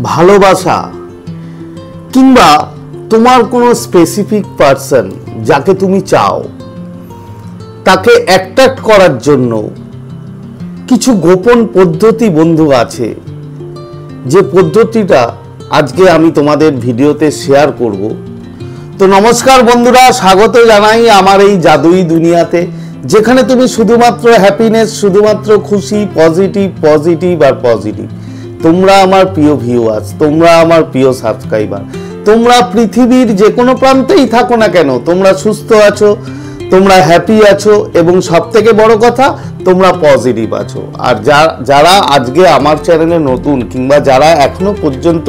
ভালোবাসা কিংবা তোমার কোনো স্পেসিফিক পার্সন যাকে তুমি চাও তাকে অ্যাট্রাক্ট করার জন্য কিছু গোপন পদ্ধতি বন্ধু আছে, যে পদ্ধতিটা আজকে আমি তোমাদের ভিডিওতে শেয়ার করব। তো নমস্কার বন্ধুরা, স্বাগত জানাই আমার এই জাদুই দুনিয়াতে, যেখানে তুমি শুধুমাত্র হ্যাপিনেস, শুধুমাত্র খুশি, পজিটিভ আর পজিটিভ। তোমরা আমার প্রিয় ভিউয়ার্স, তোমরা আমার প্রিয় সাবস্ক্রাইবার, তোমরা পৃথিবীর যে কোনো প্রান্তেই থাকো না কেন, তোমরা সুস্থ আছো, তোমরা হ্যাপি আছো এবং সবথেকে বড় কথা তোমরা পজিটিভ আছো। আর যারা আজকে আমার চ্যানেলে নতুন কিংবা যারা এখনো পর্যন্ত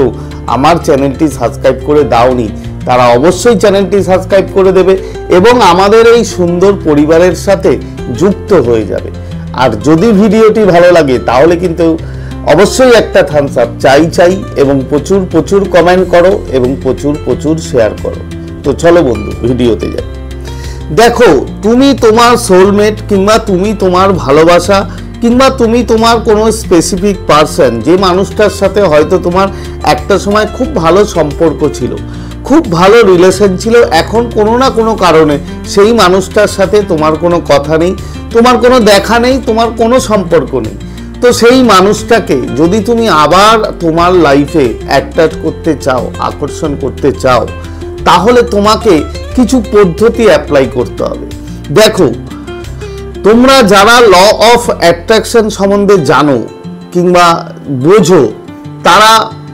আমার চ্যানেলটি সাবস্ক্রাইব করে দাওনি, তারা অবশ্যই চ্যানেলটি সাবস্ক্রাইব করে দেবে এবং আমাদের এই সুন্দর পরিবারের সাথে যুক্ত হয়ে যাবে। আর যদি ভিডিওটি ভালো লাগে তাহলে কিন্তু অবশ্যই একটা থামস আপ চাই এবং প্রচুর কমেন্ট করো এবং প্রচুর শেয়ার করো। তো চলো বন্ধু ভিডিওতে যাই। দেখো, তুমি তোমার সোলমেট কিংবা তুমি তোমার ভালোবাসা কিংবা তুমি তোমার কোনো স্পেসিফিক পার্সন, যে মানুষটার সাথে হয়তো তোমার একটা সময় খুব ভালো সম্পর্ক ছিল, খুব ভালো রিলেশন ছিল, এখন কোনো না কোনো কারণে সেই মানুষটার সাথে তোমার কোনো কথা নেই, তোমার কোনো দেখা নেই, তোমার কোনো সম্পর্ক নেই। তো সেই মানুষটাকে যদি তুমি আবার তোমার লাইফে অ্যাট্রাক্ট করতে চাও, আকর্ষণ করতে চাও, তাহলে তোমাকে কিছু পদ্ধতি অ্যাপ্লাই করতে হবে। দেখো, তোমরা যারা ল অফ অ্যাট্রাকশন সম্বন্ধে জানো কিংবা বোঝো, তারা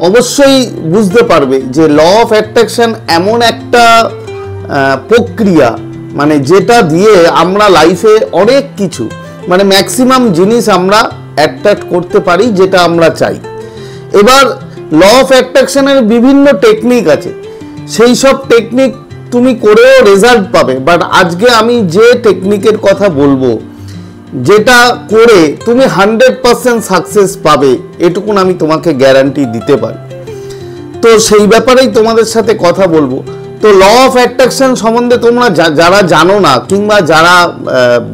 অবশ্যই বুঝতে পারবে যে ল অফ অ্যাট্রাকশন এমন একটা প্রক্রিয়া, মানে যেটা দিয়ে আমরা লাইফে অনেক কিছু, মানে ম্যাক্সিমাম জিনিস আমরা অ্যাট্রাক্ট করতে পারি যেটা আমরা চাই। এবার ল অফ অ্যাট্রাকশনের বিভিন্ন টেকনিক আছে, সেই সব টেকনিক তুমি করেও রেজাল্ট পাবে। বাট আজকে আমি যে টেকনিকের কথা বলবো, যেটা করে তুমি 100% সাকসেস পাবে, এটুকুন আমি তোমাকে গ্যারান্টি দিতে পারি। তো সেই ব্যাপারেই তোমাদের সাথে কথা বলবো। তো ল অফ অ্যাট্রাকশন সম্বন্ধে তোমরা যারা জানো না কিংবা যারা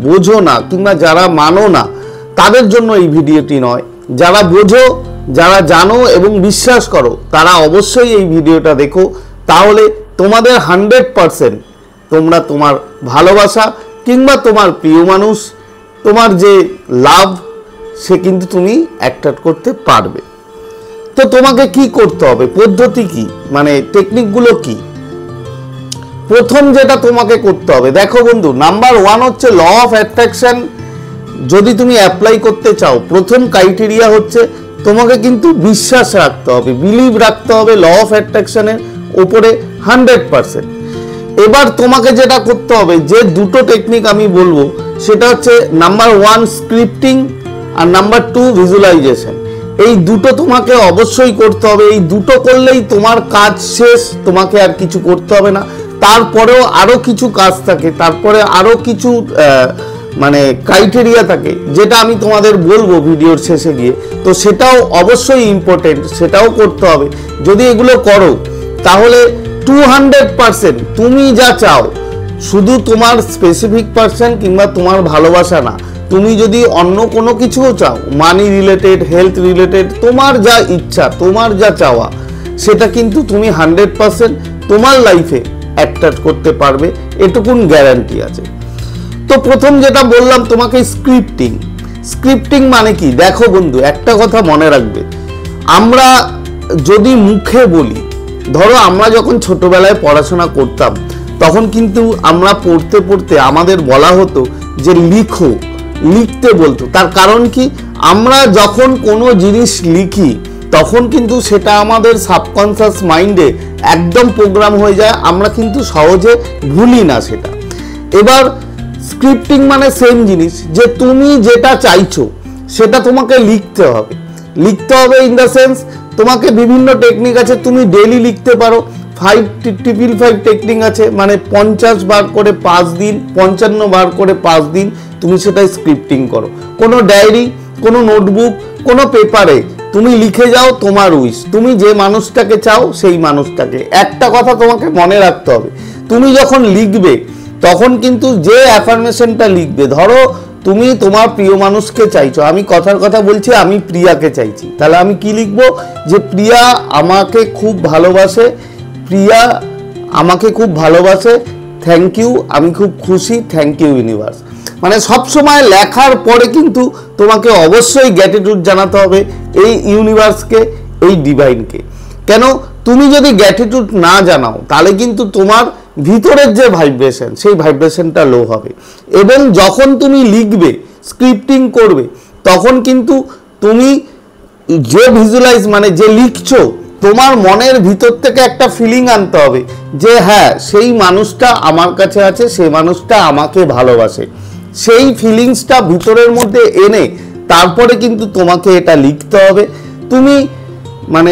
বোঝো না কিংবা যারা মানো না, তাদের জন্য এই ভিডিওটি নয়। যারা বোঝো, যারা জানো এবং বিশ্বাস করো, তারা অবশ্যই এই ভিডিওটা দেখো। তাহলে তোমাদের 100% তোমরা তোমার ভালোবাসা কিংবা তোমার প্রিয় মানুষ, তোমার যে লাভ, সে কিন্তু তুমি অ্যাট্রাক্ট করতে পারবে। তো তোমাকে কি করতে হবে, পদ্ধতি কি, মানে টেকনিকগুলো কি? প্রথম যেটা তোমাকে করতে হবে, দেখো বন্ধু, নাম্বার 1 হচ্ছে ল অফ অ্যাট্রাকশন যদি তুমি অ্যাপ্লাই করতে চাও, প্রথম ক্রাইটেরিয়া হচ্ছে তোমাকে কিন্তু বিশ্বাস রাখতে হবে, বিলিভ রাখতে হবে ল অফ অ্যাট্রাকশনের উপরে 100%। এবার তোমাকে যেটা করতে হবে, যে দুটো টেকনিক আমি বলবো, সেটা হচ্ছে নাম্বার 1 স্ক্রিপ্টিং আর নাম্বার 2 ভিজুয়ালাইজেশন। এই দুটো তোমাকে অবশ্যই করতে হবে। এই দুটো করলেই তোমার কাজ শেষ, তোমাকে আর কিছু করতে হবে না। তারপরেও আরও কিছু কাজ থাকে, তারপরে আরও কিছু মানে ক্রাইটেরিয়া থাকে, যেটা আমি তোমাদের বলবো ভিডিওর শেষে গিয়ে। তো সেটাও অবশ্যই ইম্পর্টেন্ট, সেটাও করতে হবে। যদি এগুলো করো তাহলে 200% তুমি যা চাও, শুধু তোমার স্পেসিফিক পার্সন কিংবা তোমার ভালোবাসা না, তুমি যদি অন্য কোনো কিছুও চাও, মানি রিলেটেড, হেলথ রিলেটেড, তোমার যা ইচ্ছা, তোমার যা চাওয়া, সেটা কিন্তু তুমি 100% তোমার লাইফে অ্যাট্রাক্ট করতে পারবে, এটুকুন গ্যারান্টি আছে। তো প্রথম যেটা বললাম তোমাকে স্ক্রিপ্টিং মানে কি? দেখো বন্ধু, একটা কথা মনে রাখবে, আমরা যদি মুখে বলি, ধরো আমরা যখন ছোটবেলায় পড়াশোনা করতাম, তখন কিন্তু আমরা পড়তে আমাদের বলা হতো যে লিখতে বলতো। তার কারণ কি, আমরা যখন কোনো জিনিস লিখি তখন কিন্তু সেটা আমাদের সাবকনসিয়াস মাইন্ডে একদম প্রোগ্রাম হয়ে যায়, আমরা কিন্তু সহজে ভুলি না সেটা। এবার স্ক্রিপ্টিং মানে সেম জিনিস, যে তুমি যেটা চাইছো সেটা তোমাকে লিখতে হবে ইন দ্য সেন্স, তোমাকে বিভিন্ন টেকনিক আছে, তুমি ডেইলি লিখতে পারো। 5 টেকনিক আছে, মানে 50 বার করে 5 দিন, 55 বার করে 5 দিন তুমি সেটাই স্ক্রিপ্টিং করো। কোনো ডায়েরি, কোনো নোটবুক, কোনো পেপারে তুমি লিখে যাও তোমার উইশ, তুমি যে মানুষটাকে চাও সেই মানুষটাকে। একটা কথা তোমাকে মনে রাখতে হবে, তুমি যখন লিখবে তখন কিন্তু যে অ্যাফার্মেশনটা লিখবে, ধরো তুমি তোমার প্রিয় মানুষকে চাইছো, আমি কথার কথা বলছি, আমি প্রিয়াকে চাইছি, তাহলে আমি কি লিখবো? যে প্রিয়া আমাকে খুব ভালোবাসে, প্রিয়া আমাকে খুব ভালোবাসে, থ্যাংক ইউ, আমি খুব খুশি, থ্যাংক ইউ ইউনিভার্স। মানে সবসময় লেখার পরে কিন্তু তোমাকে অবশ্যই গ্র্যাটিটিউড জানাতে হবে এই ইউনিভার্সকে, এই ডিভাইনকে। কেন? তুমি যদি গ্র্যাটিটিউড না জানাও তাহলে কিন্তু তোমার ভিতরের যে ভাইব্রেশন, সেই ভাইব্রেশনটা লো হবে। এবং যখন তুমি লিখবে, স্ক্রিপ্টিং করবে, তখন কিন্তু তুমি যে ভিজুয়ালাইজ মানে যে লিখছো, তোমার মনের ভিতর থেকে একটা ফিলিং আনতে হবে যে হ্যাঁ, সেই মানুষটা আমার কাছে আছে, সেই মানুষটা আমাকে ভালোবাসে। সেই ফিলিংসটা ভিতরের মধ্যে এনে তারপরে কিন্তু তোমাকে এটা লিখতে হবে। তুমি মানে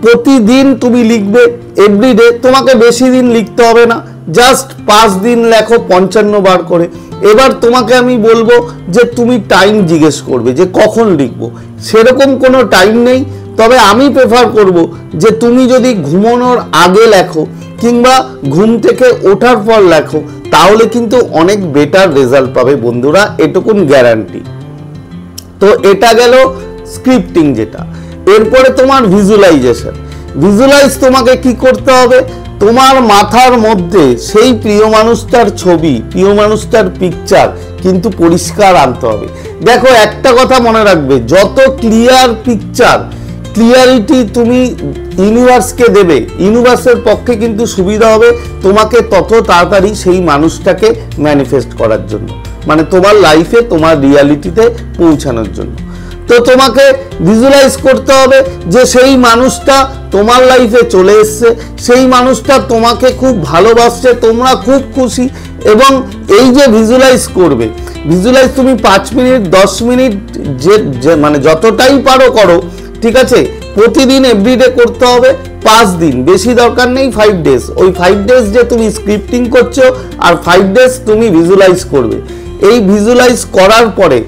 প্রতিদিন তুমি লিখবে, এভরিডে। তোমাকে বেশি দিন লিখতে হবে না, জাস্ট 5 দিন লেখো 55 বার করে। এবার তোমাকে আমি বলবো যে তুমি টাইম জিজ্ঞেস করবে যে কখন লিখবো। সেরকম কোনো টাইম নেই, তবে আমি প্রেফার করব যে তুমি যদি ঘুমানোর আগে লেখো কিংবা ঘুম থেকে ওঠার পর লেখো, তাহলে কিন্তু অনেক বেটার রেজাল্ট পাবে বন্ধুরা, এটুকুন গ্যারান্টি। তো এটা গেল স্ক্রিপ্টিং যেটা। এরপরে তোমার ভিজুয়ালাইজেশন। ভিজুয়ালাইজ তোমাকে কি করতে হবে? তোমার মাথার মধ্যে সেই প্রিয় মানুষটার ছবি, প্রিয় মানুষটার পিকচার কিন্তু পরিষ্কার আনতে হবে। দেখো, একটা কথা মনে রাখবে, যত ক্লিয়ার পিকচার, ক্লিয়ারিটি তুমি ইউনিভার্সকে দেবে, ইউনিভার্সের পক্ষে কিন্তু সুবিধা হবে তোমাকে তত তাড়াতাড়ি সেই মানুষটাকে ম্যানিফেস্ট করার জন্য, মানে তোমার লাইফে, তোমার রিয়ালিটিতে পৌঁছানোর জন্য। তো তোমাকে ভিজুয়ালাইজ করতে হবে যে সেই মানুষটা তোমার লাইফে চলে এসছে, সেই মানুষটা তোমাকে খুব ভালোবাসছে, তোমরা খুব খুশি। এবং এই যে ভিজুয়ালাইজ করবে, ভিজুয়ালাইজ তুমি 5 মিনিট 10 মিনিট যে মানে যতটাই পারো করো, ঠিক আছে? প্রতিদিন এভরিডে করতে হবে 5 দিন, বেশি দরকার নেই 5 ডেজ। ওই 5 ডেজ যে তুমি স্ক্রিপ্টিং করছো আর 5 ডেজ তুমি ভিজুয়ালাইজ করবে। এই ভিজুয়ালাইজ করার পরে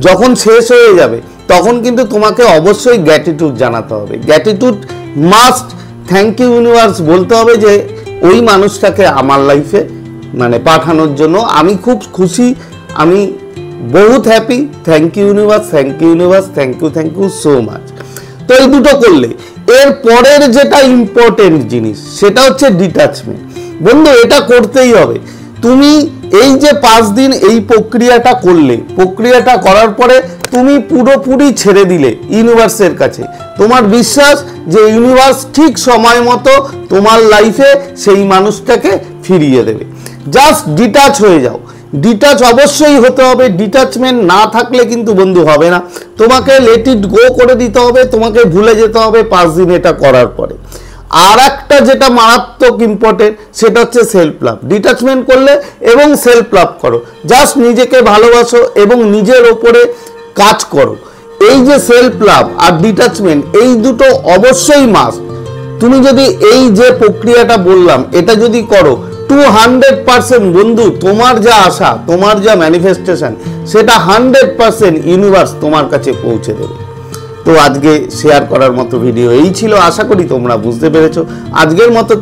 যখন শেষ হয়ে যাবে, তখন কিন্তু তোমাকে অবশ্যই গ্র্যাটিটিউড জানাতে হবে। Gratitude must, thank you universe বলতে হবে যে ওই মানুষটাকে আমার লাইফে মানে পাঠানোর জন্য আমি খুব খুশি, আমি বহুত happy, thank you universe, thank you universe, thank you so much. তো এই দুটো করলে এর পরের যেটা ইম্পর্টেন্ট জিনিস, সেটা হচ্ছে ডিটাচমেন্ট। বন্ধু, এটা করতেই হবে। তুমি এই যে 5 দিন এই প্রক্রিয়াটা করলে, প্রক্রিয়াটা করার পরে তুমি পুরোপুরি ছেড়ে দিলে ইউনিভার্সের কাছে। তোমার বিশ্বাস যে ইউনিভার্স ঠিক সময় মতো তোমার লাইফে সেই মানুষটাকে ফিরিয়ে দেবে। জাস্ট ডিটাচ হয়ে যাও। ডিটাচ অবশ্যই হতে হবে, ডিটাচমেন্ট না থাকলে কিন্তু বন্ধু হবে না। তোমাকে লেট ইট গো করে দিতে হবে, তোমাকে ভুলে যেতে হবে 5 দিন এটা করার পরে। আর একটা যেটা মারাত্মক ইম্পর্টেন্ট, সেটা হচ্ছে সেলফ লাভ। ডিটাচমেন্ট করলে এবং সেলফ লাভ করো, জাস্ট নিজেকে ভালোবাসো এবং নিজের ওপরে কাজ করো। এই যে সেলফ লাভ আর ডিটাচমেন্ট, এই দুটো অবশ্যই মাস্ট। তুমি যদি এই যে প্রক্রিয়াটা বললাম এটা যদি করো, 200% বন্ধু, তোমার যা আশা, তোমার যা ম্যানিফেস্টেশন, সেটা 100% ইউনিভার্স তোমার কাছে পৌঁছে দেবে। তো আজকে শেয়ার করার মতো ভিডিও এই ছিল, আশা করি তোমরা বুঝতে পেরেছো। আজকের মতো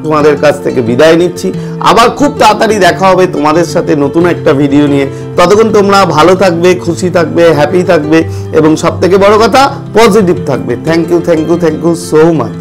তোমাদের কাছ থেকে বিদায় নিচ্ছি। আবার খুব তাড়াতাড়ি দেখা হবে তোমাদের সাথে নতুন একটা ভিডিও নিয়ে। ততক্ষণ তোমরা ভালো থাকবে, খুশি থাকবে, হ্যাপি থাকবে এবং সবথেকে বড় কথা পজিটিভ থাকবে। Thank you so much.